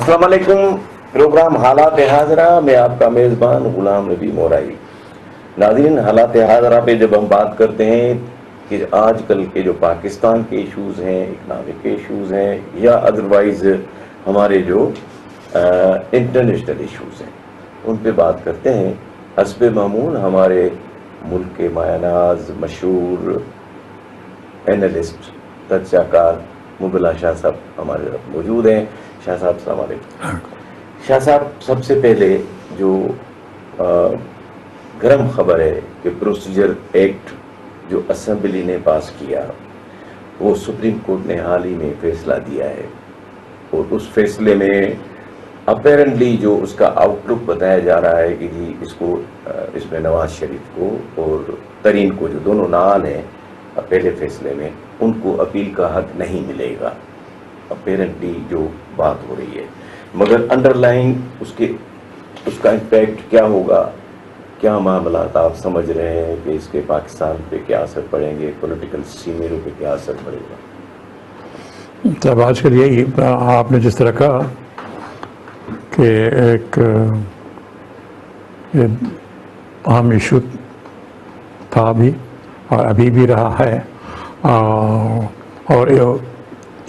السلام علیکم. پروگرام حالات حاضرہ میں آپ کا میزبان غلام نبی مورائی. ناظرین، حالات حاضرہ پہ جب ہم بات کرتے ہیں کہ آج کل کے جو پاکستان کے ایشوز ہیں، اکنامک کے ایشوز ہیں، یا ادروائز ہمارے جو انٹرنیشنل ایشوز ہیں، ان پہ بات کرتے ہیں. حسب معمول ہمارے ملک کے مایہ ناز مشہور اینالسٹ تجزیہ کار مبلا شاہ صاحب ہمارے طرف موجود ہیں. شاہ صاحب السلام علیکم. شاہ صاحب، سب سے پہلے جو گرم خبر ہے کہ پروسیجر ایکٹ جو اسمبلی نے پاس کیا، وہ سپریم کورٹ نے حال ہی میں فیصلہ دیا ہے، اور اس فیصلے میں اپیرنٹلی جو اس کا آؤٹ لک بتایا جا رہا ہے کہ جی اس میں نواز شریف کو اور ترین کو، جو دونوں نال ہیں پہلے فیصلے میں، ان کو اپیل کا حق نہیں ملے گا. اپیرنٹلی جو بات ہو رہی ہے، مگر انڈر لائن اس کا امپیکٹ کیا ہوگا، کیا معاملات آپ سمجھ رہے ہیں کہ اس کے پاکستان پہ کیا اثر پڑیں گے، پولیٹیکل سینیروں پہ کیا اثر پڑے گا؟ تب آج کل یہی آپ نے جس طرح کہا کہ ایک اہم ایشو تھا بھی اور ابھی بھی رہا ہے، اور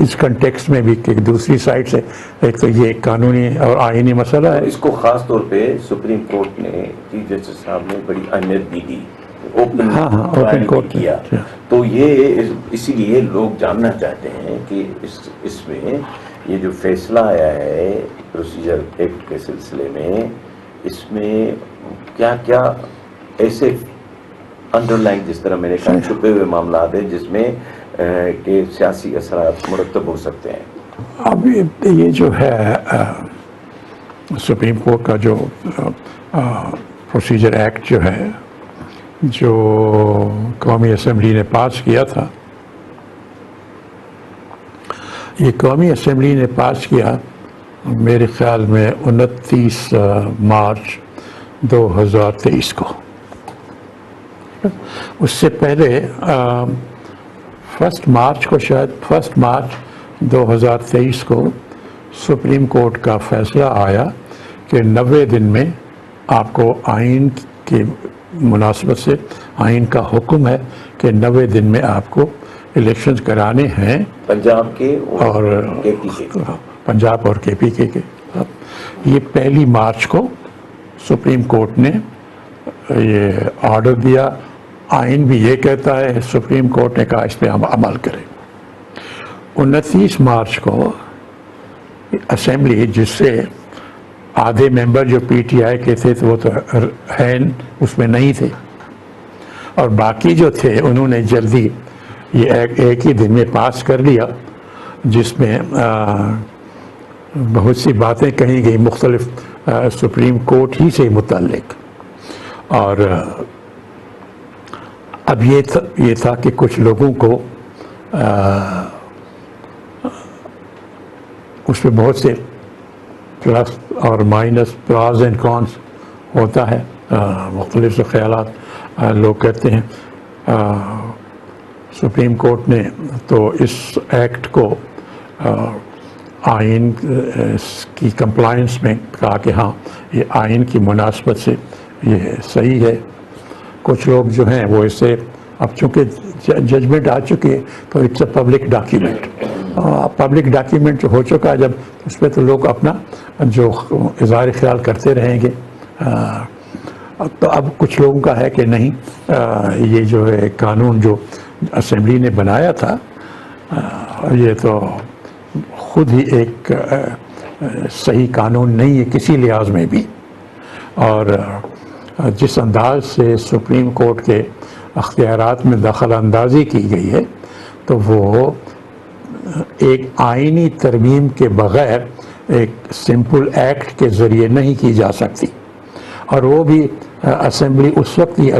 اس کنٹیکسٹ میں بھی کہ دوسری سائڈ سے ایک تو یہ ایک قانونی اور آئینی مسئلہ ہے. اس کو خاص طور پہ سپریم کورٹ نے چیف جسٹس صاحب نے بڑی اہمیت دی تھی، اوپن کورٹ کیا. تو یہ اسی لیے لوگ جاننا چاہتے ہیں کہ اس میں یہ جو فیصلہ آیا ہے پروسیجر ایکٹ کے سلسلے میں، اس میں کیا کیا ایسے انڈر لائن، جس طرح میں نے کہا، چھپے ہوئے معاملات ہیں جس میں کہ سیاسی اثرات مرتب ہو سکتے ہیں. اب یہ جو ہے سپریم کورٹ کا جو پروسیجر ایکٹ جو ہے، جو قومی اسمبلی نے پاس کیا تھا، یہ قومی اسمبلی نے پاس کیا میرے خیال میں 29 مارچ 2023 کو. اس سے پہلے 1 مارچ کو، شاید 1 مارچ 2023 کو سپریم کورٹ کا فیصلہ آیا کہ 90 دن میں آپ کو آئین کی مناسبت سے آئین کا حکم ہے کہ 90 دن میں آپ کو الیکشنز کرانے ہیں، پنجاب کے اور پنجاب اور کے پی کے. یہ 1 مارچ کو سپریم کورٹ نے یہ آرڈر دیا. آئین بھی یہ کہتا ہے، سپریم کورٹ نے کہا اس پہ ہم عمل کریں. 29 مارچ کو اسمبلی، جس سے آدھے ممبر جو پی ٹی آئی کے تھے تو وہ تو اس میں نہیں تھے، اور باقی جو تھے انہوں نے جلدی یہ ایک ہی دن میں پاس کر لیا، جس میں بہت سی باتیں کہی گئی مختلف سپریم کورٹ ہی سے متعلق. اور اب یہ تھا کہ کچھ لوگوں کو اس میں بہت سے پلس اور مائنس، پراز اینڈ کونس ہوتا ہے، مختلف سے خیالات لوگ کرتے ہیں. سپریم کورٹ نے تو اس ایکٹ کو آئین کی کمپلائنس میں کہا کہ ہاں یہ آئین کی مناسبت سے یہ صحیح ہے. کچھ لوگ جو ہیں وہ اس سے، اب چونکہ ججمنٹ آ چکی ہے تو it's a public document. Public document جو ہو چکا ہے جب، اس پہ تو لوگ اپنا جو اظہار خیال کرتے رہیں گے. تو اب کچھ لوگوں کا ہے کہ نہیں، یہ جو ہے قانون جو اسمبلی نے بنایا تھا، یہ تو خود ہی ایک صحیح قانون نہیں ہے کسی لحاظ میں بھی. اور جس انداز سے سپریم کورٹ کے اختیارات میں دخل اندازی کی گئی ہے، تو وہ ایک آئینی ترمیم کے بغیر ایک سمپل ایکٹ کے ذریعے نہیں کی جا سکتی. اور وہ بھی اسمبلی اس وقت ہی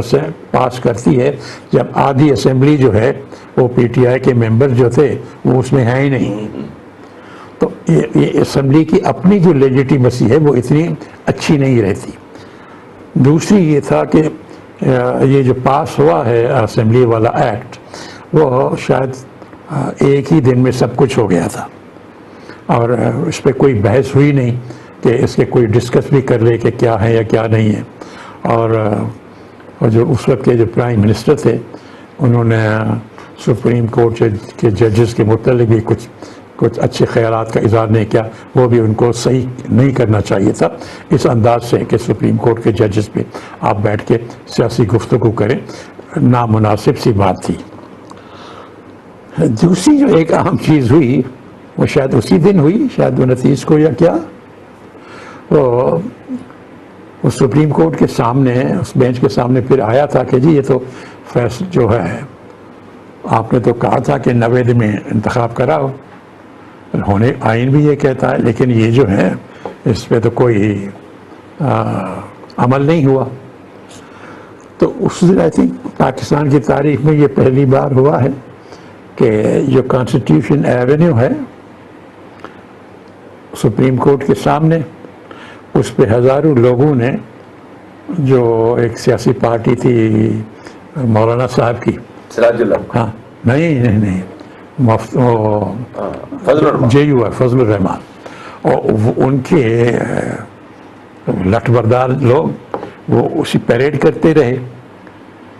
پاس کرتی ہے جب آدھی اسمبلی جو ہے وہ پی ٹی آئی کے ممبر جو تھے وہ اس میں ہے ہی نہیں. تو یہ اسمبلی کی اپنی جو لیجیٹیمیسی ہے وہ اتنی اچھی نہیں رہتی. دوسری یہ تھا کہ یہ جو پاس ہوا ہے اسمبلی والا ایکٹ، وہ شاید ایک ہی دن میں سب کچھ ہو گیا تھا. اور اس پہ کوئی بحث ہوئی نہیں کہ اس کے کوئی ڈسکس بھی کر لے کہ کیا ہے یا کیا نہیں ہے. اور جو اس وقت کے جو پرائم منسٹر تھے انہوں نے سپریم کورٹ کے ججز کے متعلق بھی کچھ اچھے خیالات کا اظہار نہیں کیا. وہ بھی ان کو صحیح نہیں کرنا چاہیے تھا اس انداز سے کہ سپریم کورٹ کے ججز پہ آپ بیٹھ کے سیاسی گفتگو کریں. نامناسب سی بات تھی. دوسری جو ایک اہم چیز ہوئی وہ شاید اسی دن ہوئی، شاید 29 کو یا کیا، وہ سپریم کورٹ کے سامنے اس بینچ کے سامنے پھر آیا تھا کہ جی یہ تو فیصلہ جو ہے آپ نے تو کہا تھا کہ 90 دن میں انتخاب کراؤ، ہونے آئین بھی یہ کہتا ہے، لیکن یہ جو ہے اس پہ تو کوئی عمل نہیں ہوا. تو اس دن آئی تھنک پاکستان کی تاریخ میں یہ پہلی بار ہوا ہے کہ جو کانسٹیٹیوشن ایونیو ہے سپریم کورٹ کے سامنے، اس پہ ہزاروں لوگوں نے، جو ایک سیاسی پارٹی تھی مولانا صاحب کی، سراج اللہ، ہاں نہیں فضل الرحمان، JU ہے فضل الرحمان، اور ان کے لٹ بردار لوگ وہ اسی پیریڈ کرتے رہے.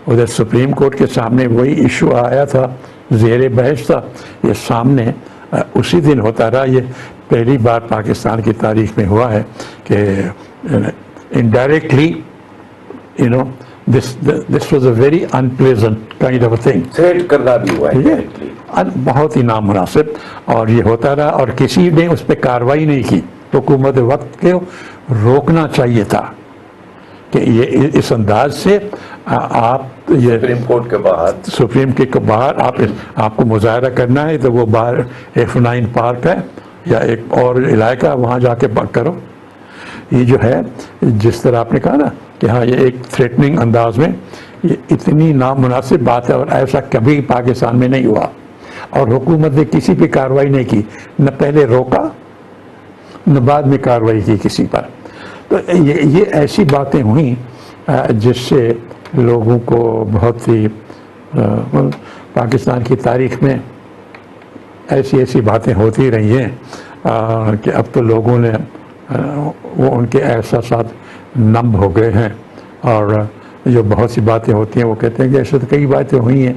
ادھر سپریم کورٹ کے سامنے وہی ایشو آیا تھا، زیر بحث تھا، یہ سامنے اسی دن ہوتا رہا. یہ پہلی بار پاکستان کی تاریخ میں ہوا ہے کہ indirectly this was a very unpleasant kind of a thing. Threat کرنا بھی ہوا ہے directly. بہت ہی نامناسب، اور یہ ہوتا رہا اور کسی نے اس پہ کارروائی نہیں کی. حکومت وقت کو روکنا چاہیے تھا کہ یہ اس انداز سے آپ یہ سپریم کورٹ کے بعد سپریم کے باہر آپ کو مظاہرہ کرنا ہے تو وہ باہر F9 پارک ہے یا ایک اور علاقہ، وہاں جا کے کرو. یہ جو ہے جس طرح آپ نے کہا نا کہ ہاں یہ ایک تھریٹننگ انداز میں، یہ اتنی نامناسب بات ہے اور ایسا کبھی پاکستان میں نہیں ہوا. اور حکومت نے کسی پہ کارروائی نہیں کی، نہ پہلے روکا نہ بعد میں کارروائی کی کسی پر. تو یہ ایسی باتیں ہوئیں جس سے لوگوں کو بہت ہی پاکستان کی تاریخ میں ایسی باتیں ہوتی رہی ہیں کہ اب تو لوگوں نے وہ ان کے احساسات نم ہو گئے ہیں. اور جو بہت سی باتیں ہوتی ہیں وہ کہتے ہیں کہ ایسے تو کئی باتیں ہوئی ہیں،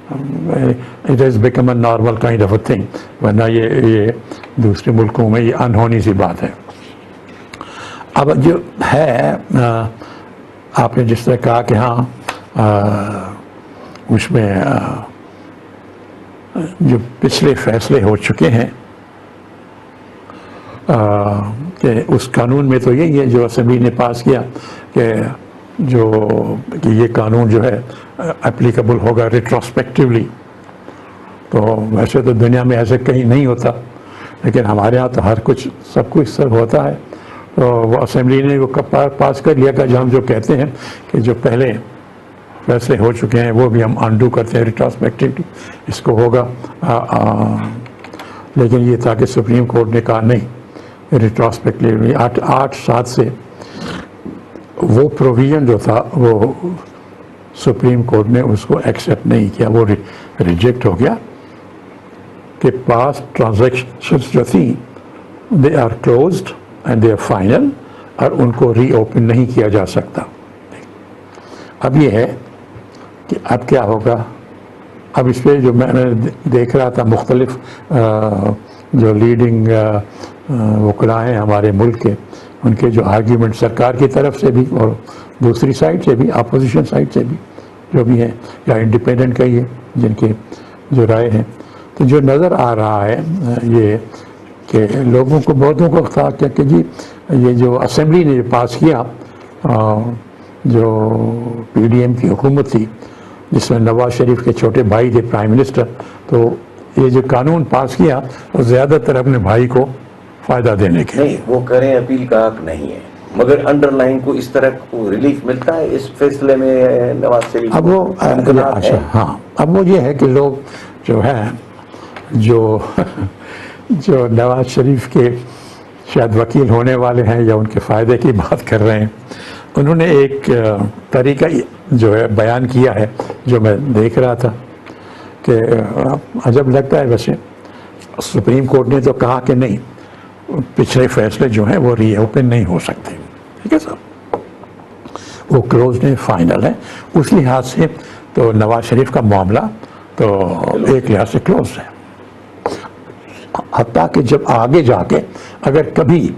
it has become a normal kind of a thing, ورنہ یہ دوسرے ملکوں میں یہ انہونی سی بات ہے. اب جو ہے آپ نے جس طرح کہا کہ ہاں اس میں جو پچھلے فیصلے ہو چکے ہیں کہ اس قانون میں تو یہی ہے جو اسمبلی نے پاس کیا کہ یہ قانون جو ہے اپلیکیبل ہوگا ریٹروسپیکٹیولی. تو ویسے تو دنیا میں ایسے کہیں نہیں ہوتا، لیکن ہمارے ہاں تو ہر کچھ سب کچھ سب ہوتا ہے. تو وہ اسمبلی نے وہ پاس کر لیا کہ ہم جو کہتے ہیں کہ جو پہلے فیصلے ہو چکے ہیں وہ بھی ہم انڈو کرتے ہیں ریٹروسپیکٹیولی، اس کو ہوگا. لیکن یہ تھا کہ سپریم کورٹ نے کہا نہیں، ریٹروسپیکٹیولی 8/7 سے وہ پروویژن جو تھا وہ سپریم کورٹ نے اس کو ایکسیپٹ نہیں کیا، وہ ریجیکٹ ہو گیا کہ پاسٹ ٹرانزیکشنز جو تھیں they are closed and they are final, اور ان کو ری اوپن نہیں کیا جا سکتا. اب یہ ہے کہ اب کیا ہوگا. اب اس پہ جو میں نے دیکھ رہا تھا مختلف جو لیڈنگ وکلاء ہیں ہمارے ملک کے، ان کے جو آرگیومنٹ سرکار کی طرف سے بھی اور دوسری سائڈ سے بھی، اپوزیشن سائڈ سے بھی جو بھی ہیں یا انڈیپینڈنٹ کہیے جن کے جو رائے ہیں، تو جو نظر آ رہا ہے یہ کہ لوگوں کو بہتوں کو تھا کہ جی یہ جو اسمبلی نے پاس کیا، جو PDM کی حکومت تھی جس میں نواز شریف کے چھوٹے بھائی تھے پرائم منسٹر، تو یہ جو قانون پاس کیا وہ زیادہ تر اپنے بھائی کو فائدہ دینے کے نہیں، وہ کریں اپیل کا حق نہیں ہے، مگر انڈر لائن کو اس طرح کو ریلیف ملتا ہے اس فیصلے میں نواز شریف. اب وہ اچھا ہاں، اب وہ یہ ہے کہ لوگ جو ہے جو نواز شریف کے شاید وکیل ہونے والے ہیں یا ان کے فائدے کی بات کر رہے ہیں، انہوں نے ایک طریقہ جو ہے بیان کیا ہے جو میں دیکھ رہا تھا کہ عجب لگتا ہے. ویسے سپریم کورٹ نے تو کہا کہ نہیں، پچھلے فیصلے جو ہیں وہ ری اوپن نہیں ہو سکتے. ٹھیک ہے صاحب, وہ کلوز نہیں, فائنل ہے. اس لحاظ سے تو نواز شریف کا معاملہ تو ایک لحاظ سے کلوز ہے. حتیٰ کہ جب آگے جا کے اگر کبھی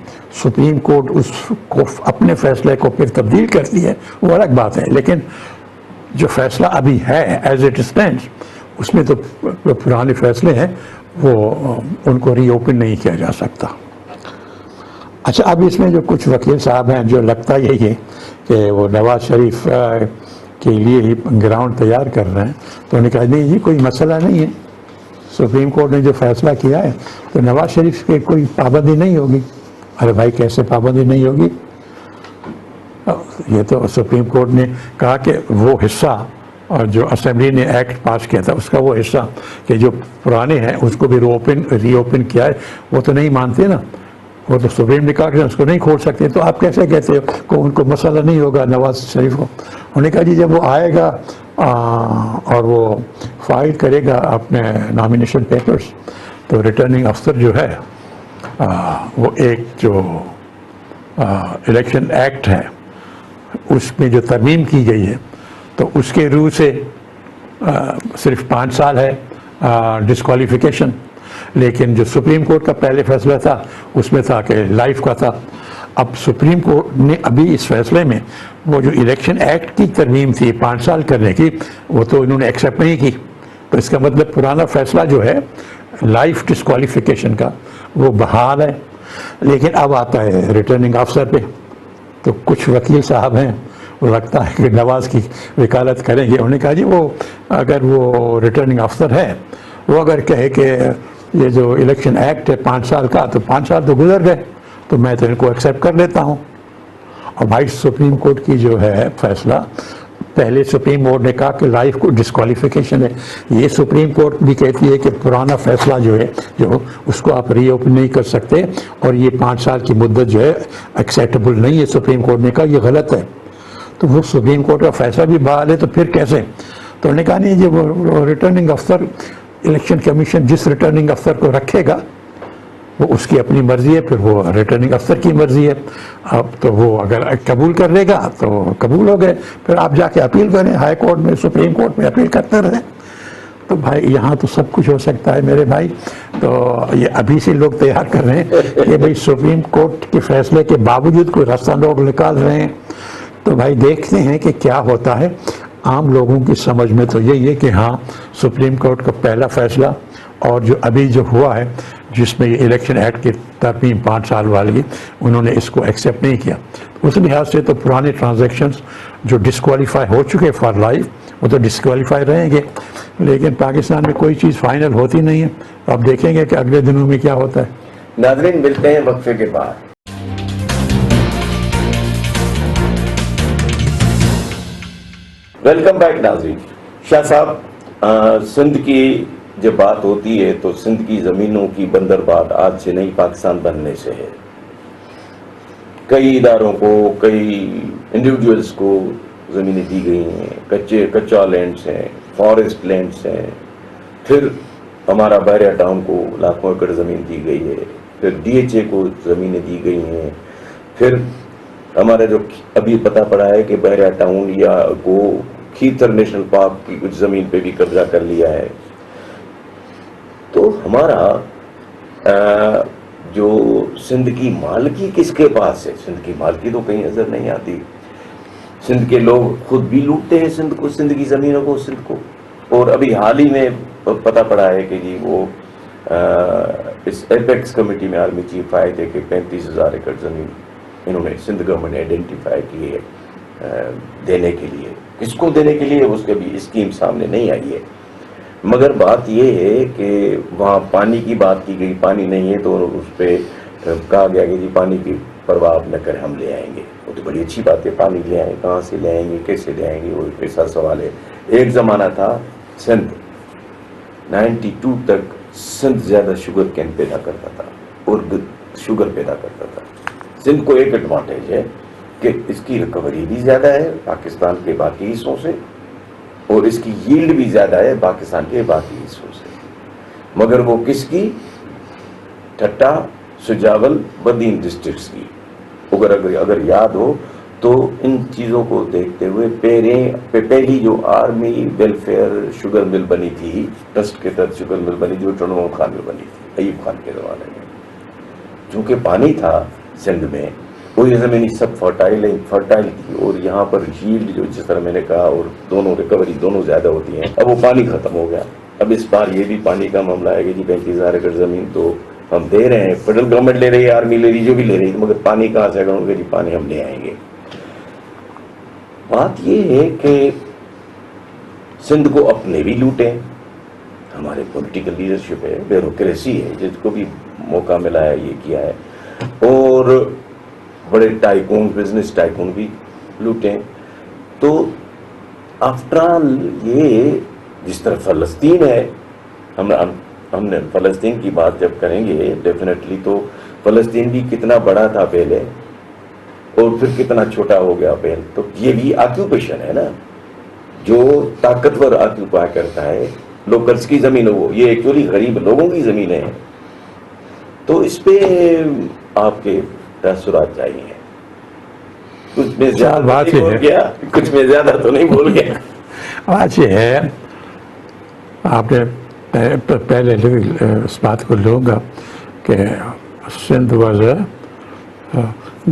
سپریم کورٹ اس کو اپنے فیصلے کو پھر تبدیل کرتی ہے وہ الگ بات ہے, لیکن جو فیصلہ ابھی ہے ایز اٹ اسٹینڈس اس میں تو پرانے فیصلے ہیں وہ ان کو ری اوپن نہیں کیا جا سکتا. اچھا, اب اس میں جو کچھ وکیل صاحب ہیں جو لگتا یہی ہے کہ وہ نواز شریف کے لیے ہی گراؤنڈ تیار کر رہے ہیں, تو انہوں نے کہا نہیں جی کوئی مسئلہ نہیں ہے, سپریم کورٹ نے جو فیصلہ کیا ہے تو نواز شریف کے کوئی پابندی نہیں ہوگی. ارے بھائی کیسے پابندی نہیں ہوگی؟ یہ تو سپریم کورٹ نے کہا کہ وہ حصہ اور جو اسمبلی نے ایکٹ پاس کیا تھا اس کا وہ حصہ کہ جو پرانے ہیں اس کو بھی ری اوپن کیا ہے, وہ تو نہیں مانتے نا. وہ تو سپریم نے کہا کہ اس کو نہیں کھول سکتے, تو آپ کیسے کہتے ہو کہ ان کو مسئلہ نہیں ہوگا نواز شریف کو؟ انہوں نے کہا جی جب وہ آئے گا اور وہ فائل کرے گا اپنے نامینیشن پیپرز تو ریٹرننگ افسر جو ہے وہ ایک جو الیکشن ایکٹ ہے اس میں جو ترمیم کی گئی ہے تو اس کے روح سے صرف 5 سال ہے ڈسکوالیفیکیشن, لیکن جو سپریم کورٹ کا پہلے فیصلہ تھا اس میں تھا کہ لائف کا تھا. اب سپریم کورٹ نے ابھی اس فیصلے میں وہ جو الیکشن ایکٹ کی ترمیم تھی 5 سال کرنے کی وہ تو انہوں نے ایکسیپٹ نہیں کی, تو اس کا مطلب پرانا فیصلہ جو ہے لائف ڈسکوالیفیکیشن کا وہ بحال ہے. لیکن اب آتا ہے ریٹرننگ افسر پہ, تو کچھ وکیل صاحب ہیں وہ لگتا ہے کہ نواز کی وکالت کریں گے. انہوں نے کہا جی وہ اگر وہ ریٹرننگ افسر ہے وہ اگر کہے کہ یہ جو الیکشن ایکٹ ہے 5 سال کا تو 5 سال تو گزر گئے تو میں تو ان کو ایکسیپٹ کر لیتا ہوں. اور بھائی سپریم کورٹ کی جو ہے فیصلہ, پہلے سپریم کورٹ نے کہا کہ لائف کو ڈسکوالیفیکیشن ہے, یہ سپریم کورٹ بھی کہتی ہے کہ پرانا فیصلہ جو ہے جو اس کو آپ ری اوپن نہیں کر سکتے, اور یہ 5 سال کی مدت جو ہے ایکسیپٹیبل نہیں ہے. سپریم کورٹ نے کہا یہ غلط ہے, تو وہ سپریم کورٹ کا فیصلہ بھی بحال ہے تو پھر کیسے؟ تو انہوں نے کہا نہیں یہ وہ ریٹرننگ افسر الیکشن کمیشن جس ریٹرننگ افسر کو رکھے گا وہ اس کی اپنی مرضی ہے, پھر وہ ریٹرننگ افسر کی مرضی ہے. اب تو وہ اگر قبول کر لے گا تو قبول ہو گئے, پھر آپ جا کے اپیل کریں ہائی کورٹ میں, سپریم کورٹ میں اپیل کرتے رہیں. تو بھائی یہاں تو سب کچھ ہو سکتا ہے میرے بھائی. تو یہ ابھی سے لوگ تیار کر رہے ہیں کہ بھائی سپریم کورٹ کے فیصلے کے باوجود کوئی راستہ لوگ نکال رہے ہیں. تو بھائی دیکھتے ہیں کہ کیا ہوتا ہے. عام لوگوں کی سمجھ میں تو یہی ہے کہ ہاں سپریم کورٹ کا پہلا فیصلہ اور جو ابھی جو ہوا ہے جس میں یہ الیکشن ایکٹ کی ترمیم 5 سال والی انہوں نے اس کو ایکسیپٹ نہیں کیا. اس لحاظ سے تو پرانے ٹرانزیکشنز جو ڈسکوالیفائی ہو چکے فار لائف وہ تو ڈسکوالیفائی رہیں گے, لیکن پاکستان میں کوئی چیز فائنل ہوتی نہیں ہے. اب دیکھیں گے کہ اگلے دنوں میں کیا ہوتا ہے. ناظرین ملتے ہیں وقفے کے بعد. ویلکم بیک ناظرین. شاہ صاحب, سندھ کی جب بات ہوتی ہے تو سندھ کی زمینوں کی بندربات آج سے نہیں پاکستان بننے سے ہے. کئی اداروں کو, کئی انڈیویجولز کو زمینیں دی گئی ہیں, کچا لینڈز ہیں, فارسٹ لینڈز ہیں. پھر ہمارا بحریہ ٹاؤن کو لاکھوں ایکڑ زمین دی گئی ہے, پھر ڈی ایچ اے کو زمینیں دی گئی ہیں. پھر ہمارا جو ابھی پتہ پڑا ہے کہ بحریہ ٹاؤن یا گو کھیتر نیشنل پارک کی کچھ زمین پہ بھی قبضہ کر لیا ہے. تو ہمارا جو سندھ کی مالکی کس کے پاس ہے؟ سندھ کی مالکی تو کہیں نظر نہیں آتی. سندھ کے لوگ خود بھی لوٹتے ہیں سندھ کو, سندھ کی زمینوں کو, سندھ کو. اور ابھی حال ہی میں پتہ پڑا ہے کہ جی وہ اس ایپیکس کمیٹی میں عالمی چیف آئے تھے کہ 35,000 ایکڑ زمین انہوں نے سندھ گورنمنٹ نے آئیڈینٹیفائی کی ہے دینے کے لیے. کس کو دینے کے لیے اس کے بھی اسکیم سامنے نہیں آئی ہے. مگر بات یہ ہے کہ وہاں پانی کی بات کی گئی, پانی نہیں ہے تو اس پہ کہا گیا کہ جی پانی کی پرواہ نہ کریں, ہم لے آئیں گے. وہ تو بڑی اچھی بات ہے, پانی لے آئیں, کہاں سے لے آئیں گے, کیسے لے آئیں گے, وہ ایسا سوال ہے. ایک زمانہ تھا سندھ 92 تک سندھ زیادہ شوگر کین پیدا کرتا تھا اور شوگر پیدا کرتا تھا. سندھ کو ایک ایڈوانٹیج ہے کہ اس کی ریکوری بھی زیادہ ہے پاکستان کے باقی حصوں سے, اور اس کی ییلڈ بھی زیادہ ہے پاکستان کے باقی حصوں سے. مگر وہ کس کی؟ ٹھٹا سجاول بدین ڈسٹرکٹس کی. اگر یاد ہو تو ان چیزوں کو دیکھتے ہوئے پہلی جو آرمی ویلفیئر شوگر مل بنی تھی، ٹرسٹ کے تحت شوگر مل بنی تھی، وہ ٹنڈو خان میں بنی تھی، ایوب خان کے زمانے میں. چونکہ پانی تھا سندھ میں، وہی زمینی سب فرٹائل تھی، اور یہاں پر ہیلڈ جو جس طرح میں نے کہا اور دونوں ریکوری دونوں زیادہ ہوتی ہیں. اب وہ پانی ختم ہو گیا. اب اس بار یہ بھی پانی کا معاملہ ہے کہ جی 35,000 ایکڑ زمین تو ہم دے رہے ہیں، فیڈرل گورنمنٹ لے رہی ہے، آرمی لے رہی ہے، جو بھی لے رہی ہے، مگر پانی کہاں سے گا جی پانی ہم لے آئیں گے. بات یہ ہے کہ سندھ کو اپنے بھی لوٹے، ہمارے پولیٹیکل لیڈرشپ ہے، بیوروکریسی ہے، جس کو بھی موقع ملا ہے یہ کیا ہے، اور بڑے ٹائکون بزنس ٹائکون بھی لوٹے. تو آفٹر آل یہ جس طرح فلسطین ہے، ہم نے فلسطین کی بات جب کریں گے ڈیفینیٹلی، تو فلسطین بھی کتنا بڑا تھا پہلے اور پھر کتنا چھوٹا ہو گیا پہلے. تو یہ بھی آکیوپیشن ہے نا، جو طاقتور آکیوپائی کرتا ہے لوکلز کی زمین، وہ یہ ایکچولی غریب لوگوں کی زمینیں ہیں. تو اس پہ آپ کے تاثرات چاہیے. کچھ میں زیادہ بات نہیں بول گیا، کچھ میں زیادہ تو نہیں بول گیا. بات یہ ہے، آپ نے پہلے اس بات کو لوں گا کہ Sindh was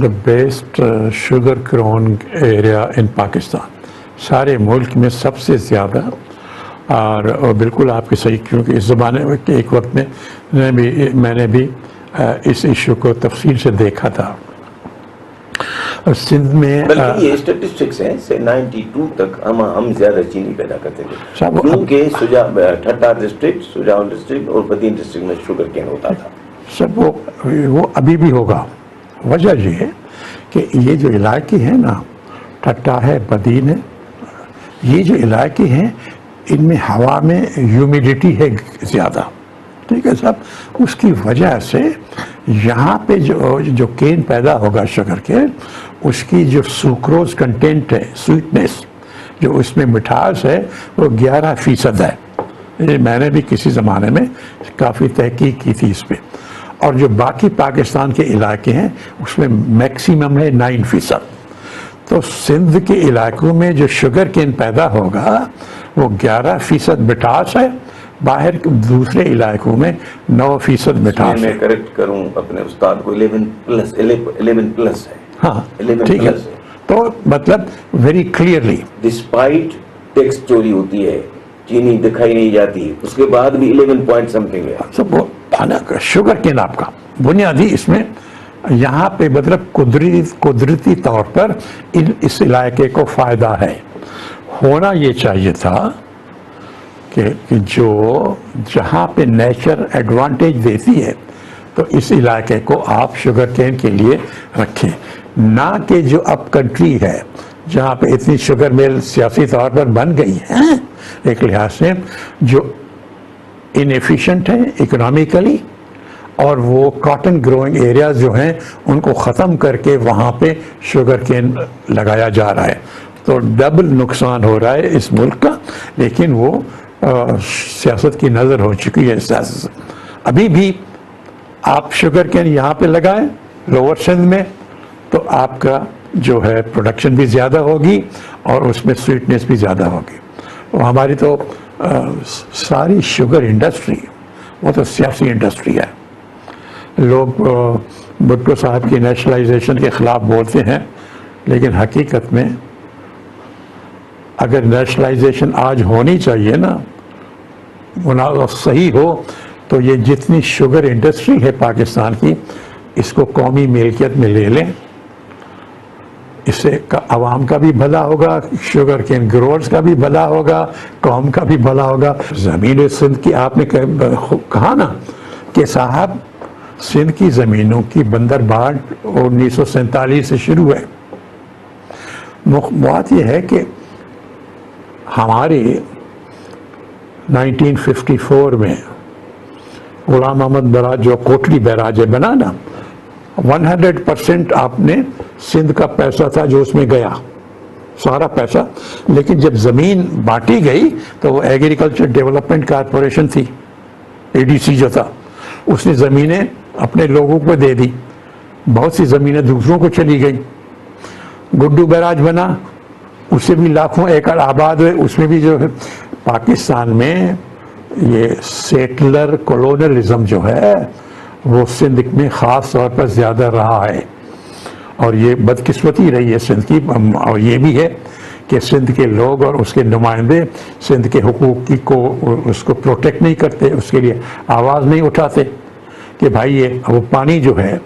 the best sugar growing area in Pakistan, سارے ملک میں سب سے زیادہ. اور بالکل آپ کی صحیح، کیونکہ اس زمانے میں ایک وقت میں میں نے بھی اس ایشو کو تفصیل سے دیکھا تھا. سندھ میں بلکہ یہ اسٹیٹسٹکس ہیں سے 92 تک ہم زیادہ چینی پیدا کرتے تھے، کیونکہ ٹھٹا ڈسٹرکٹ، سجاول ڈسٹرکٹ اور بدین ڈسٹرکٹ میں شوگر کین ہوتا تھا. سب وہ ابھی بھی ہوگا. وجہ یہ ہے کہ یہ جو علاقے ہیں نا، ٹھٹا ہے، بدین ہے، یہ جو علاقے ہیں ان میں ہوا میں ہیومیڈیٹی ہے زیادہ، ٹھیک ہے صاحب. اس کی وجہ سے یہاں پہ جو کین پیدا ہوگا شوگر کین، اس کی جو سوکروز کنٹینٹ ہے، سویٹنس جو اس میں مٹھاس ہے، وہ 11% ہے. یہ میں نے بھی کسی زمانے میں کافی تحقیق کی تھی اس پہ. اور جو باقی پاکستان کے علاقے ہیں اس میں میکسیمم ہے 9%. تو سندھ کے علاقوں میں جو شوگر کین پیدا ہوگا وہ 11% مٹھاس ہے، باہر دوسرے علاقوں میں 9% مٹھاس ہے. میں کریکٹ کروں اپنے استاد کو، 11+ ہے. ہاں ٹھیک ہے. تو مطلب ویری کلیئرلی ڈسپائٹ ٹیکس چوری ہوتی ہے، چینی دکھائی نہیں جاتی، اس کے بعد بھی 11 پوائنٹ سم تھنگ ہے. سب شوگر کین آپ کا بنیادی اس میں یہاں پہ مطلب قدرتی طور پر اس علاقے کو فائدہ ہے. ہونا یہ چاہیے تھا کہ جو جہاں پہ نیچر ایڈوانٹیج دیتی ہے تو اس علاقے کو آپ شوگر کین کے لیے رکھیں، نہ کہ جو اب کنٹری ہے جہاں پہ اتنی شوگر مل سیاسی طور پر بن گئی ہیں ایک لحاظ سے، جو انیفیشنٹ ہیں اکنامیکلی، اور وہ کاٹن گروئنگ ایریاز جو ہیں ان کو ختم کر کے وہاں پہ شوگر کین لگایا جا رہا ہے. تو ڈبل نقصان ہو رہا ہے اس ملک کا. لیکن وہ سیاست کی نظر ہو چکی ہے سیاست. ابھی بھی آپ شوگر کین یہاں پہ لگائیں لوور سندھ میں تو آپ کا جو ہے پروڈکشن بھی زیادہ ہوگی اور اس میں سویٹنس بھی زیادہ ہوگی. ہماری تو ساری شوگر انڈسٹری وہ تو سیاسی انڈسٹری ہے. لوگ بھٹو صاحب کی نیشنلائزیشن کے خلاف بولتے ہیں، لیکن حقیقت میں اگر نیشنلائزیشن آج ہونی چاہیے نا، صحیح ہو، تو یہ جتنی شوگر انڈسٹری ہے پاکستان کی اس کو قومی ملکیت میں لے لیں. اس سے عوام کا بھی بھلا ہوگا، شوگر کین گروورز کا بھی بھلا ہوگا، قوم کا بھی بھلا ہوگا. زمین سندھ کی آپ نے کہا نا کہ صاحب سندھ کی زمینوں کی بندر بانٹ 1947 سے شروع ہے. بات یہ ہے کہ ہمارے 1954 میں غلام محمد براج جو کوٹلی بیراج بنا نا، 100% آپ نے سندھ کا پیسہ تھا جو اس میں گیا، سارا پیسہ. لیکن جب زمین بانٹی گئی تو وہ ایگریکلچر ڈیولپمنٹ کارپوریشن تھی، ADC جو تھا، اس نے زمینیں اپنے لوگوں کو دے دی، بہت سی زمینیں دوسروں کو چلی گئی. گڈو بیراج بنا، اس سے بھی لاکھوں ایکڑ آباد ہوئے. اس میں بھی جو ہے پاکستان میں یہ سیٹلر کولونلزم جو ہے وہ سندھ میں خاص طور پر زیادہ رہا ہے، اور یہ بدقسمتی رہی ہے سندھ کی. اور یہ بھی ہے کہ سندھ کے لوگ اور اس کے نمائندے سندھ کے حقوق کو اس کو پروٹیکٹ نہیں کرتے، اس کے لیے آواز نہیں اٹھاتے کہ بھائی یہ وہ پانی جو ہے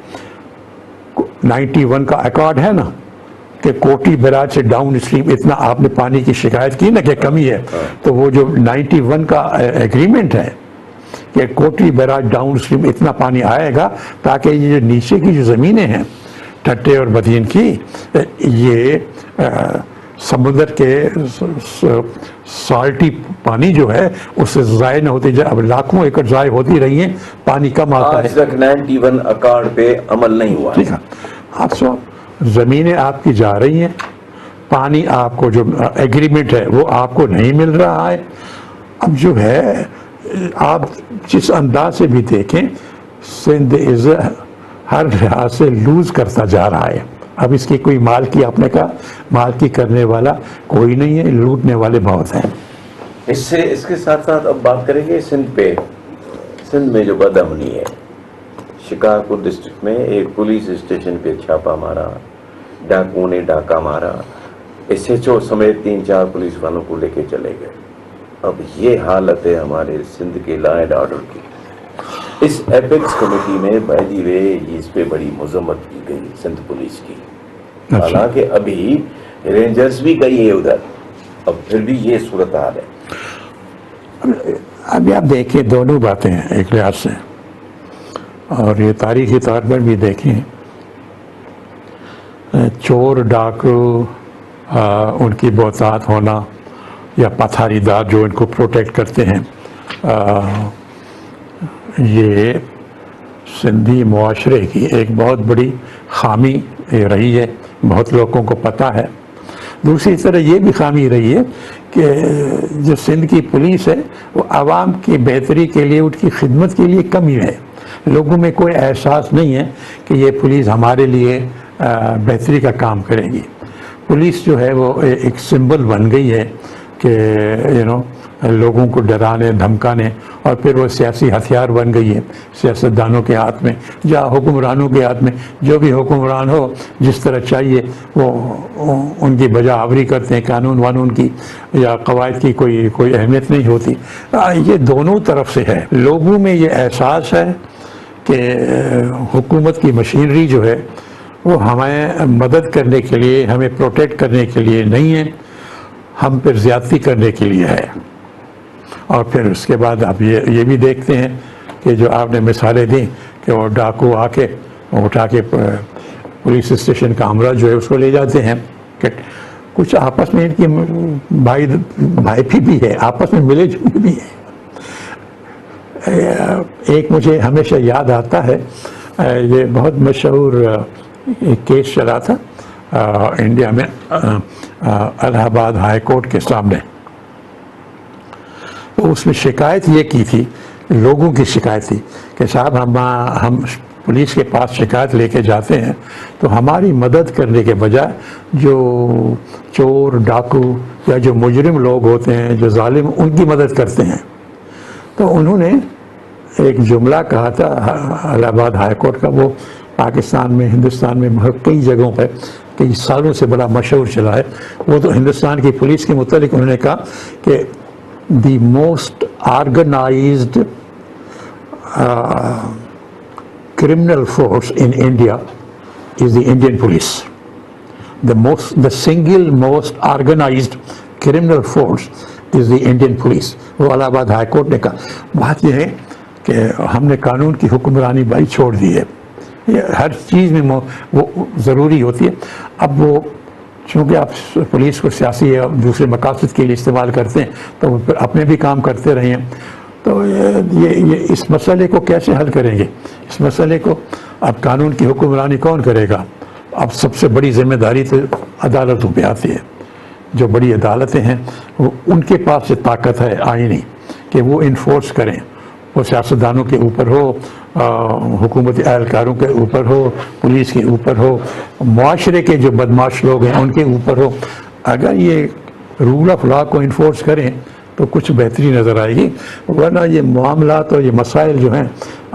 91 کا ایکارڈ ہے نا کہ کوٹی بیراج سے ڈاؤن اسٹریم اتنا آپ نے پانی کی شکایت کی نا کہ کمی ہے، تو وہ جو 91 کا ایگریمنٹ ہے کہ کوٹی بیراج ڈاؤن اسٹریم اتنا پانی آئے گا تاکہ یہ جو نیچے کی جو زمینیں ہیں ٹھٹے اور بدین کی، یہ سمندر کے سالٹی پانی جو ہے اس سے ضائع نہ ہوتی جائے. اب لاکھوں ایکڑ ضائع ہوتی رہی ہیں، پانی کم آتا ہے. آج تک 91 اکارڈ پہ عمل نہیں ہوا. ٹھیک ہے، آپ سو زمینیں آپ کی جا رہی ہیں، پانی آپ کو جو ایگریمنٹ ہے وہ آپ کو نہیں مل رہا ہے. اب جو ہے آپ جس انداز سے بھی دیکھیں سندھ ہر لحاظ سے لوز کرتا جا رہا ہے. اب اس کی کوئی مالکی، آپ نے کہا مالکی کرنے والا کوئی نہیں ہے، لوٹنے والے بہت ہیں. اس کے ساتھ ساتھ اب بات کریں گے سندھ پہ. سندھ میں جو بدامنی ہے، شکارپور ڈسٹرکٹ میں ایک پولیس اسٹیشن پہ چھاپا مارا، ڈاکوؤں نے ڈاکہ مارا، SHO سمیت 3-4 پولیس والوں کو لے کے چلے گئے. اب یہ حالت ہے ہمارے سندھ کے لا اینڈ آرڈر کی. اس ایپیکس کمیٹی میں بائی وے اس پہ بڑی مذمت کی گئی سندھ پولیس کی، حالانکہ ابھی رینجرز بھی گئی ہے ادھر، اب پھر بھی یہ صورتحال ہے. ابھی آپ دیکھیں دونوں باتیں ہیں ایک لحاظ سے، اور یہ تاریخی طور پر بھی دیکھیں چور ڈاکو ان کی بہتات ہونا یا پتھاری دار جو ان کو پروٹیکٹ کرتے ہیں، یہ سندھی معاشرے کی ایک بہت بڑی خامی رہی ہے، بہت لوگوں کو پتہ ہے. دوسری طرح یہ بھی خامی رہی ہے کہ جو سندھ کی پولیس ہے وہ عوام کی بہتری کے لیے، ان کی خدمت کے لیے کمی ہے. لوگوں میں کوئی احساس نہیں ہے کہ یہ پولیس ہمارے لیے بہتری کا کام کرے گی. پولیس جو ہے وہ ایک سمبل بن گئی ہے کہ لوگوں کو ڈرانے دھمکانے، اور پھر وہ سیاسی ہتھیار بن گئی ہے سیاستدانوں کے ہاتھ میں یا حکمرانوں کے ہاتھ میں. جو بھی حکمران ہو جس طرح چاہیے وہ ان کی بجا آوری کرتے ہیں، قانون وانون کی یا قواعد کی کوئی اہمیت نہیں ہوتی. یہ دونوں طرف سے ہے. لوگوں میں یہ احساس ہے کہ حکومت کی مشینری جو ہے وہ ہمیں مدد کرنے کے لیے، ہمیں پروٹیکٹ کرنے کے لیے نہیں ہے، ہم پر زیادتی کرنے کے لیے ہے. اور پھر اس کے بعد آپ یہ بھی دیکھتے ہیں کہ جو آپ نے مثالیں دیں کہ وہ ڈاکو آ کے اٹھا کے پولیس اسٹیشن کا عملہ جو ہے اس کو لے جاتے ہیں. کہ کچھ آپس میں ان کی بھائی بھی ہے، آپس میں ملے جلے بھی ہیں. ایک مجھے ہمیشہ یاد آتا ہے، یہ بہت مشہور کیس چلا تھا انڈیا میں الہ آباد ہائی کورٹ کے سامنے. تو اس میں شکایت یہ کی تھی، لوگوں کی شکایت تھی کہ صاحب ہم پولیس کے پاس شکایت لے کے جاتے ہیں تو ہماری مدد کرنے کے بجائے جو چور ڈاکو یا جو مجرم لوگ ہوتے ہیں، جو ظالم، ان کی مدد کرتے ہیں. تو انہوں نے ایک جملہ کہا تھا الہ آباد ہائی کورٹ کا، وہ پاکستان میں، ہندوستان میں کئی جگہوں پہ کئی سالوں سے بڑا مشہور چلا ہے. وہ تو ہندوستان کی پولیس کے متعلق انہوں نے کہا کہ the most organised criminal force in India is the Indian police. The single most organized criminal force is the Indian police. وہ الہ آباد ہائی کورٹ نے کہا. بات یہ ہے کہ ہم نے قانون کی حکمرانی بھائی چھوڑ دی ہے. یہ ہر چیز میں وہ ضروری ہوتی ہے. اب وہ چونکہ آپ پولیس کو سیاسی یا دوسرے مقاصد کے لیے استعمال کرتے ہیں تو وہ پھر اپنے بھی کام کرتے رہے ہیں. تو یہ اس مسئلے کو کیسے حل کریں گے؟ اس مسئلے کو اب قانون کی حکمرانی کون کرے گا؟ اب سب سے بڑی ذمہ داری تو عدالتوں پہ آتی ہے. جو بڑی عدالتیں ہیں وہ ان کے پاس یہ طاقت ہے آئینی کہ وہ انفورس کریں. وہ سیاستدانوں کے اوپر ہو، حکومتی اہلکاروں کے اوپر ہو، پولیس کے اوپر ہو، معاشرے کے جو بدمعاش لوگ ہیں ان کے اوپر ہو، اگر یہ رول آف لا کو انفورس کریں تو کچھ بہتری نظر آئے گی. ورنہ یہ معاملات اور یہ مسائل جو ہیں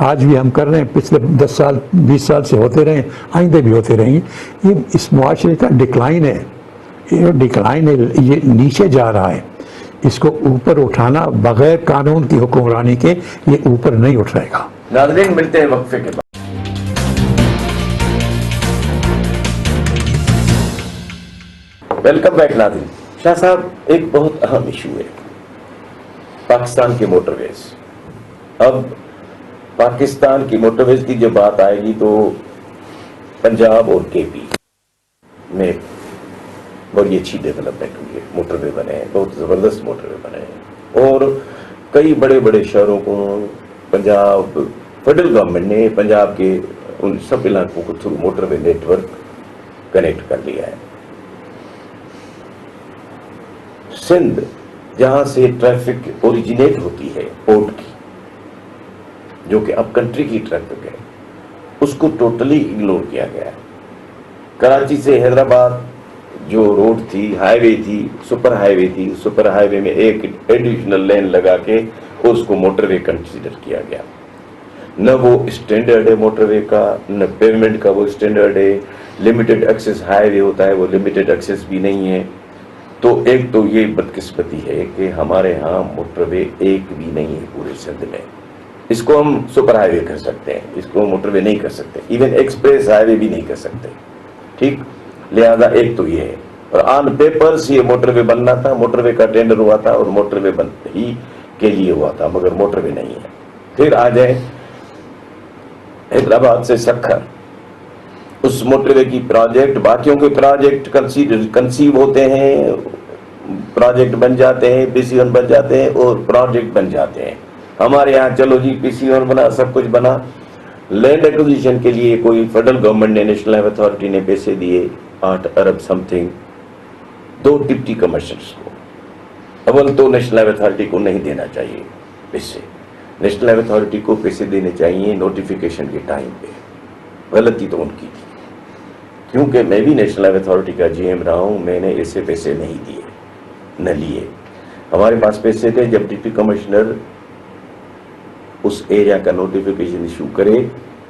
آج بھی ہم کر رہے ہیں، پچھلے 10 سال 20 سال سے ہوتے رہے، آئندہ بھی ہوتے رہیں گے. یہ اس معاشرے کا ڈکلائن ہے، یہ ڈکلائن ہے، یہ نیچے جا رہا ہے. اس کو اوپر اٹھانا بغیر قانون کی حکمرانی کے یہ اوپر نہیں اٹھائے گا. ناظرین ملتے ہیں وقفے کے بعد. ویلکم بیک ناظرین. شاہ صاحب، ایک بہت اہم ایشو ہے پاکستان کے موٹر ویز. اب پاکستان کی موٹر ویز کی جب بات آئے گی تو پنجاب اور کے پی میں بڑی اچھی ڈیولپمنٹ ہوئی ہے. موٹر وے بنے ہیں، بہت زبردست موٹر وے بنے ہیں، اور کئی بڑے بڑے شہروں کو پنجاب فیڈرل گورنمنٹ نے پنجاب کے ان سب علاقوں کو تھرو موٹر وے نیٹ ورک کنیکٹ کر لیا ہے. سندھ جہاں سے ٹریفک اوریجنیٹ ہوتی ہے پورٹ کی، جو کہ اب کنٹری کی ٹریفک ہے، اس کو ٹوٹلی اگنور کیا گیا ہے. کراچی سے حیدرآباد جو روڈ تھی، ہائی وے تھی، سپر ہائی وے تھی، سپر ہائی وے میں ایک ایڈیشنل لین لگا کے اس کو موٹر وے کنسیڈر کیا گیا. نہ وہ اسٹینڈرڈ ہے موٹر وے کا، نہ پیمنٹ کا وہ اسٹینڈرڈ ہے. لمیٹڈ ایکسس ہائی وے ہوتا ہے، وہ لمیٹڈ ایکسس بھی نہیں ہے. تو ایک تو یہ بدقسمتی ہے کہ ہمارے ہاں موٹر وے ایک بھی نہیں ہے پورے سندھ میں. اس کو ہم سپر ہائی وے کر سکتے ہیں، اس کو موٹر وے نہیں کر سکتے، ایون ایکسپریس ہائی وے بھی نہیں کر سکتے. ٹھیک، لہذا ایک تو یہ ہے. اور آن پیپرز یہ موٹر وے بننا تھا، موٹر وے کا ٹینڈر ہوا تھا اور موٹر وے بن ہی کے لیے ہوا تھا، مگر موٹر وے نہیں ہے. پھر آ جائے حیدرآباد سے سکھر، اس موٹر وے کی پروجیکٹ، باقیوں کے پروجیکٹ کنسیو ہوتے ہیں، پروجیکٹ بن جاتے ہیں، پی سی 1 بن جاتے ہیں اور پروجیکٹ بن جاتے ہیں. ہمارے یہاں چلو جی پی سی 1 بنا، سب کچھ بنا. لینڈ ایکوزیشن کے لیے کوئی فیڈرل گورنمنٹ نے، نیشنل ہائی وے اتھارٹی نے پیسے دیے 8 ارب سم تھنگ 2 ڈپٹی کمشنرز کو. اول تو نیشنل ہائی وے اتھارٹی کو نہیں دینا چاہیے پیسے. نیشنل ہائی وے اتھارٹی کو پیسے دینے چاہیے نوٹیفیکیشن کے ٹائم پہ. غلطی تو ان کی تھی، کیونکہ میں بھی نیشنل ہائی وے اتھارٹی کا جی ایم رہا ہوں. میں نے ایسے پیسے نہیں دیے، نہ لیے. ہمارے پاس پیسے تھے جب ڈپٹی کمشنر اس ایریا کا نوٹیفیکیشن ایشو کرے،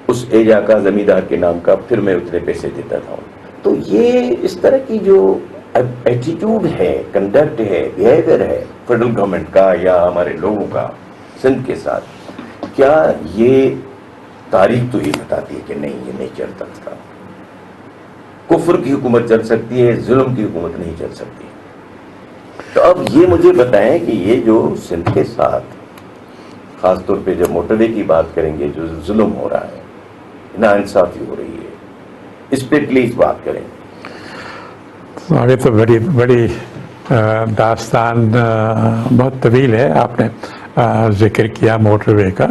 اس ایریا کا زمیندار کے نام کا، پھر میں اتنے پیسے دیتا تھا. تو یہ اس طرح کی جو ایٹیٹیوڈ ہے، کنڈکٹ ہے، بیہیویئر ہے فیڈرل گورنمنٹ کا یا ہمارے لوگوں کا سندھ کے ساتھ، کیا یہ تاریخ تو یہ بتاتی ہے کہ نہیں، یہ نہیں چل سکتا. کفر کی حکومت چل سکتی ہے، ظلم کی حکومت نہیں چل سکتی. تو اب یہ مجھے بتائیں کہ یہ جو سندھ کے ساتھ خاص طور پہ جب موٹر وے کی بات کریں گے، جو ظلم ہو رہا ہے، ناانصافی ہو رہی ہے، اس پہ پلیز بات کریں. آگے تو بڑی داستان بہت طویل ہے. آپ نے ذکر کیا موٹر وے کا،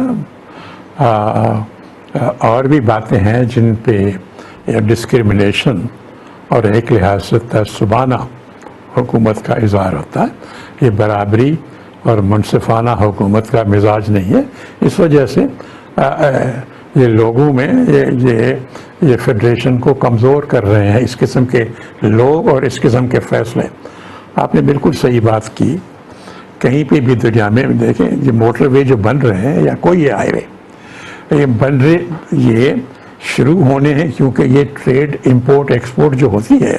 اور بھی باتیں ہیں جن پہ ڈسکرمنیشن اور ایک لحاظ سے تعصبانہ حکومت کا اظہار ہوتا ہے. یہ برابری اور منصفانہ حکومت کا مزاج نہیں ہے. اس وجہ سے یہ لوگوں میں یہ فیڈریشن کو کمزور کر رہے ہیں اس قسم کے لوگ اور اس قسم کے فیصلے. آپ نے بالکل صحیح بات کی. کہیں پہ بھی دنیا میں دیکھیں، یہ موٹر وے جو بن رہے ہیں یا کوئی یہ ہائی وے یہ بن رہے، یہ شروع ہونے ہیں کیونکہ یہ ٹریڈ امپورٹ ایکسپورٹ جو ہوتی ہے،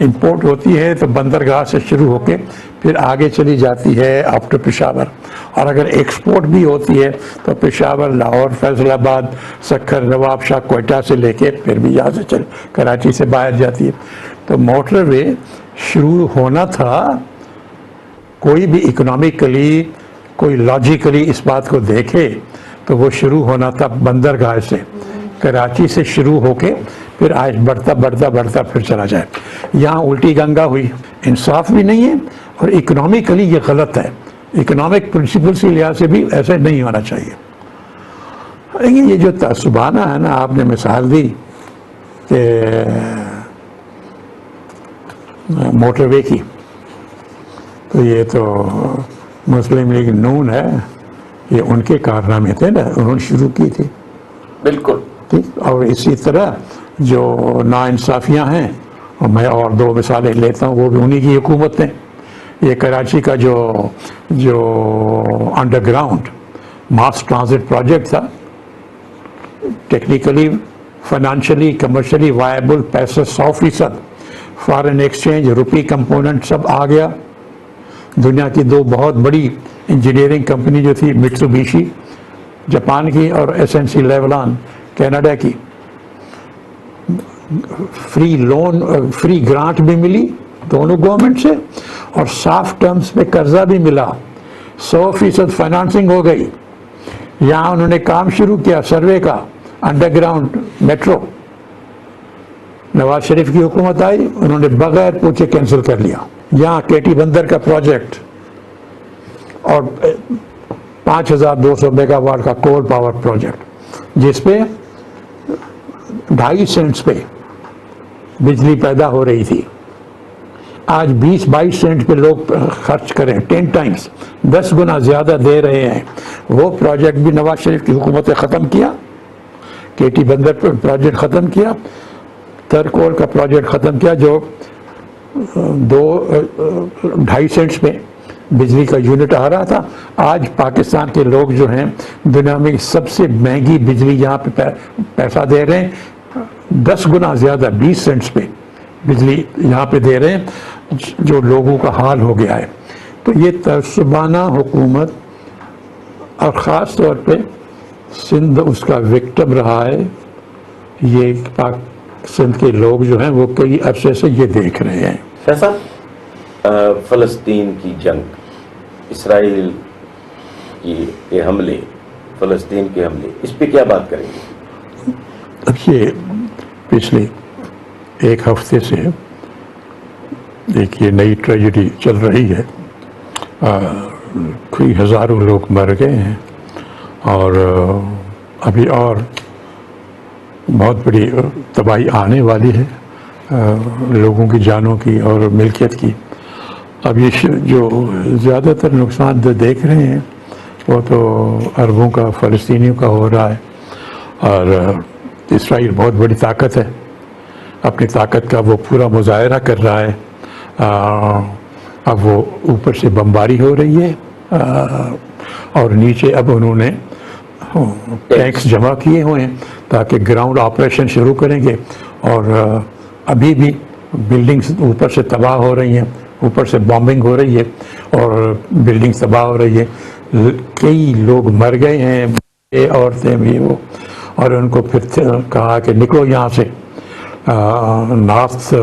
امپورٹ ہوتی ہے تو بندرگاہ سے شروع ہو کے پھر آگے چلی جاتی ہے اپ ٹو پشاور. اور اگر ایکسپورٹ بھی ہوتی ہے تو پشاور، لاہور، فیصل آباد، سکھر، نواب شاہ، کوئٹہ سے لے کے پھر بھی یہاں سے کراچی سے باہر جاتی ہے. تو موٹر وے شروع ہونا تھا، کوئی بھی اکنامکلی، کوئی لاجیکلی اس بات کو دیکھے تو وہ شروع ہونا تھا بندرگاہ سے، کراچی سے شروع ہو کے پھر آج بڑھتا بڑھتا بڑھتا پھر چلا جائے. یہاں الٹی گنگا ہوئی. انصاف بھی نہیں ہے اور اکنامکلی یہ غلط ہے. اکنامک پرنسپلس کے لحاظ سے بھی ایسے نہیں ہونا چاہیے. لیکن یہ جو تعصبانہ ہے نا، آپ نے مثال دی کہ موٹر وے کی، تو یہ تو مسلم لیگ نون ہے یہ ان کے کارنامے تھے نا، انہوں نے شروع کی تھی. بالکل. ٹھیک. اور اسی طرح جو ناانصافیاں ہیں، اور میں اور 2 مثالیں لیتا ہوں، وہ بھی انہی کی حکومت نے. یہ کراچی کا جو انڈر گراؤنڈ ماس ٹرانزٹ پروجیکٹ تھا، ٹیکنیکلی فائنانشلی کمرشلی وائبل، پیسہ 100%، فارن ایکسچینج روپی کمپوننٹ سب آ گیا. دنیا کی 2 بہت بڑی انجینئرنگ کمپنی جو تھی، مٹسوبیشی جاپان کی اور SNC لیولان کینیڈا کی، فری لون فری گرانٹ بھی ملی دونوں گورنمنٹ سے، اور صاف ٹرمز پہ قرضہ بھی ملا. 100% فائنانسنگ ہو گئی. یہاں انہوں نے کام شروع کیا سروے کا، under ground metro. Nawaz Sharif کی حکومت آئی، انہوں نے بغیر پوچھے کینسل کر لیا. یہاں کیٹی بندر کا پروجیکٹ اور 5200 میگا واٹ کا کول پاور پروجیکٹ، جس پہ 2.5 سینٹس پہ بجلی پیدا ہو رہی تھی، آج 20-22 سینٹ پہ لوگ خرچ کریں، 10 ٹائمز 10 گنا زیادہ دے رہے ہیں. وہ پروجیکٹ بھی نواز شریف کی حکومت نے ختم کیا. کیٹی بندر پروجیکٹ ختم کیا، ترکول کا پروجیکٹ ختم کیا، جو 2.5 سینٹس پہ بجلی کا یونٹ آ رہا تھا. آج پاکستان کے لوگ جو ہیں دنیا میں سب سے مہنگی بجلی یہاں پہ پیسہ دے رہے ہیں، 10 گنا زیادہ 20 سینٹس پہ بجلی یہاں پہ دے رہے ہیں، جو لوگوں کا حال ہو گیا ہے. تو یہ تعصبانہ حکومت، اور خاص طور پہ سندھ اس کا وکٹم رہا ہے. یہ سندھ کے لوگ جو ہیں وہ کئی عرصے سے یہ دیکھ رہے ہیں. صاحب، فلسطین کی جنگ، اسرائیل کی یہ حملے، فلسطین کے حملے، اس پہ کیا بات کریں گے؟ اب یہ پچھلے 1 ہفتے سے ایک یہ نئی ٹریجڈی چل رہی ہے. کوئی ہزاروں لوگ مر گئے ہیں، اور ابھی اور بہت بڑی تباہی آنے والی ہے لوگوں کی جانوں کی اور ملکیت کی. اب یہ جو زیادہ تر نقصان دیکھ رہے ہیں وہ تو عربوں کا، فلسطینیوں کا ہو رہا ہے. اور اسرائیل بہت بڑی طاقت ہے، اپنی طاقت کا وہ پورا مظاہرہ کر رہا ہے. اب وہ اوپر سے بمباری ہو رہی ہے، اور نیچے اب انہوں نے ٹینکس جمع کیے ہوئے ہیں تاکہ گراؤنڈ آپریشن شروع کریں گے. اور ابھی بھی بلڈنگز اوپر سے تباہ ہو رہی ہیں، اوپر سے بامبنگ ہو رہی ہے اور بلڈنگ تباہ ہو رہی ہے. کئی لوگ مر گئے ہیں، عورتیں بھی وہ، اور ان کو پھر کہا کہ نکلو یہاں سے. نارتھ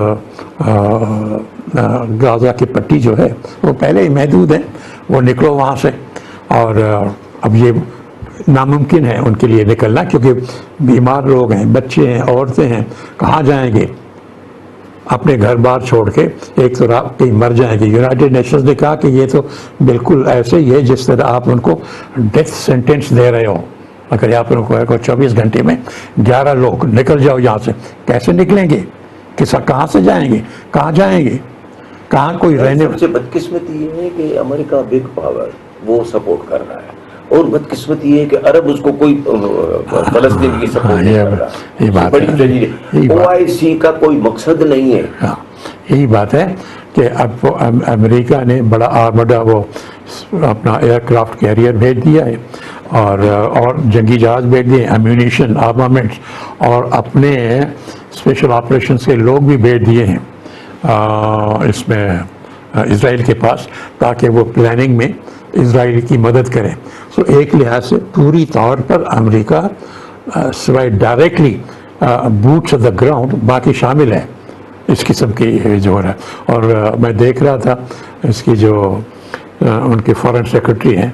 غازہ کی پٹی جو ہے وہ پہلے ہی محدود ہے، وہ نکلو وہاں سے. اور اب یہ ناممکن ہے ان کے لیے نکلنا، کیونکہ بیمار لوگ ہیں، بچے ہیں، عورتیں ہیں، کہاں جائیں گے اپنے گھر بار چھوڑ کے؟ ایک تو کہیں مر جائیں گے. یونائٹڈ نیشنز نے کہا کہ یہ تو بالکل ایسے ہی ہے جس طرح آپ ان کو ڈیتھ سینٹینس دے رہے ہو. اگر آپ ان کو 24 گھنٹے میں 11 لوگ نکل جاؤ یہاں سے، کیسے نکلیں گے؟ کہاں سے جائیں گے؟ کہاں جائیں گے؟ کہاں کوئی رہنے؟ سب سے بدقسمتی یہ ہے کہ امریکہ بگ پاور وہ سپورٹ کر رہا ہے، اور بدقسمتی یہ ہے کہ عرب اس کو کوئی فلسطین کی سپورٹ نہیں کر رہا. یہ بات ہے، OIC کا کوئی مقصد نہیں ہے. ہاں، یہی بات ہے کہ اب امریکہ نے بڑا آرمڈا وہ اپنا ایئر کرافٹ کیریئر بھیج دیا ہے، اور جنگی جہاز بھیج دیے، ایمیونیشن، آرمامنٹس، اور اپنے اسپیشل آپریشنز کے لوگ بھی بھیج دیے ہیں اس میں اسرائیل کے پاس، تاکہ وہ پلاننگ میں اسرائیل کی مدد کریں. سو ایک لحاظ سے پوری طور پر امریکہ سوائے directly boots of the ground باقی شامل ہے اس قسم کی جو ہو رہا ہے. اور میں دیکھ رہا تھا اس کی جو ان کے فارن سیکرٹری ہیں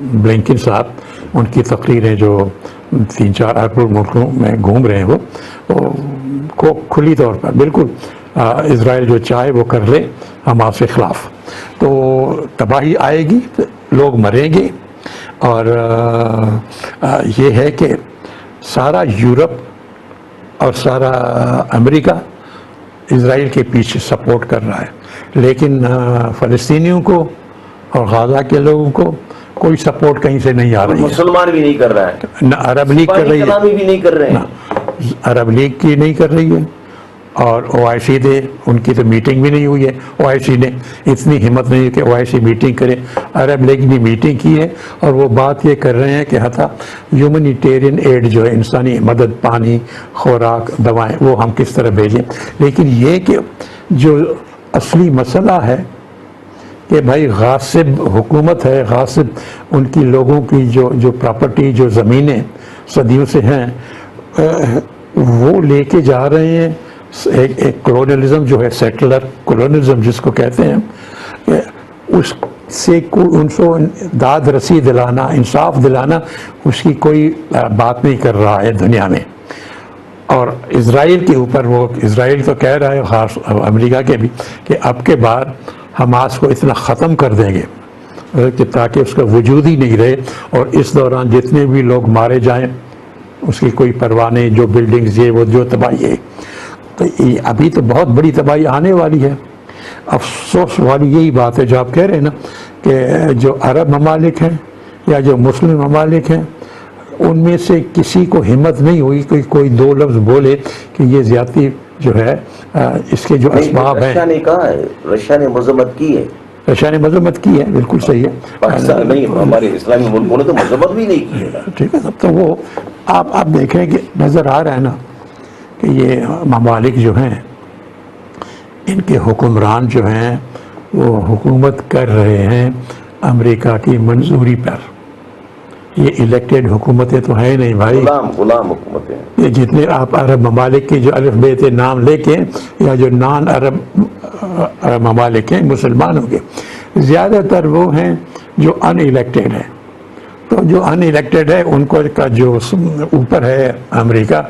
بلنکن صاحب، ان کی تقریریں جو 3-4 عرب ملکوں میں گھوم رہے ہیں، وہ کھلی طور پر بالکل اسرائیل جو چاہے وہ کر لے حماس کے خلاف. تو تباہی آئے گی، لوگ مریں گے. اور یہ ہے کہ سارا یورپ اور سارا امریکہ اسرائیل کے پیچھے سپورٹ کر رہا ہے، لیکن فلسطینیوں کو اور غزہ کے لوگوں کو کوئی سپورٹ کہیں سے نہیں آ رہی ہے، مسلمان بھی نہیں کر رہا ہے، نہ عرب لیگ کر رہی ہے، کلامی بھی نہیں کر رہے ہیں. عرب لیگ کی نہیں کر رہی ہے، اور او آئی سی نے ان کی تو میٹنگ بھی نہیں ہوئی ہے. او آئی سی نے اتنی ہمت نہیں ہے کہ او آئی سی میٹنگ کرے. عرب لیگ نے میٹنگ کی ہے اور وہ بات یہ کر رہے ہیں کہ حتیٰ ہیومنیٹیرین ایڈ جو ہے، انسانی مدد، پانی، خوراک، دوائیں، وہ ہم کس طرح بھیجیں. لیکن یہ کہ جو اصلی مسئلہ ہے کہ بھائی غاصب حکومت ہے، غاصب ان کی لوگوں کی جو پراپرٹی، جو زمینیں صدیوں سے ہیں، وہ لے کے جا رہے ہیں. ایک کولونیلزم جو ہے، سیٹلر کولونیلزم جس کو کہتے ہیں، کہ اس سے ان کو داد رسی دلانا، انصاف دلانا، اس کی کوئی بات نہیں کر رہا ہے دنیا میں. اور اسرائیل کے اوپر وہ اسرائیل تو کہہ رہا ہے، خاص امریکہ کے بھی، کہ اب کے بعد حماس کو اتنا ختم کر دیں گے کہ تاکہ اس کا وجود ہی نہیں رہے، اور اس دوران جتنے بھی لوگ مارے جائیں اس کی کوئی پرواہ نہیں. جو بلڈنگز یہ وہ جو تباہی ہے، تو ابھی تو بہت بڑی تباہی آنے والی ہے. افسوس والی یہی بات ہے جو آپ کہہ رہے ہیں نا، کہ جو عرب ممالک ہیں یا جو مسلم ممالک ہیں، ان میں سے کسی کو ہمت نہیں ہوئی کہ کوئی دو لفظ بولے کہ یہ زیادتی جو ہے اس کے جو اسباب ہیں. رشیا نے کہا ہے، رشیا نے مذمت کی ہے، رشیا نے مذمت کی ہے، بالکل صحیح ہے. پاکستان نہیں، ہمارے اسلامی ملکوں نے تو مذمت بھی نہیں کی ہے. ٹھیک ہے. تو وہ آپ دیکھیں کہ نظر آ رہا ہے نا کہ یہ ممالک جو ہیں، ان کے حکمران جو ہیں وہ حکومت کر رہے ہیں امریکہ کی منظوری پر. یہ الیکٹڈ حکومتیں تو ہیں نہیں بھائی، غلام حکومتیں. یہ جتنے آپ عرب ممالک کے جو الف بے تے نام لے کے، یا جو نان عرب ممالک ہیں مسلمانوں کے، زیادہ تر وہ ہیں جو ان الیکٹڈ ہیں. تو جو ان الیکٹڈ ہے ان کو کا جو اوپر ہے امریکہ،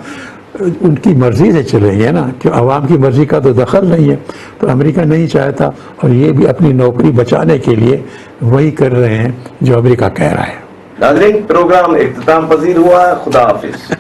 ان کی مرضی سے چلے گئے نا، کہ عوام کی مرضی کا تو دخل نہیں ہے. تو امریکہ نہیں چاہتا، اور یہ بھی اپنی نوکری بچانے کے لیے وہی کر رہے ہیں جو امریکہ کہہ رہا ہے. ناظرین، پروگرام اختتام پذیر ہوا. خدا حافظ.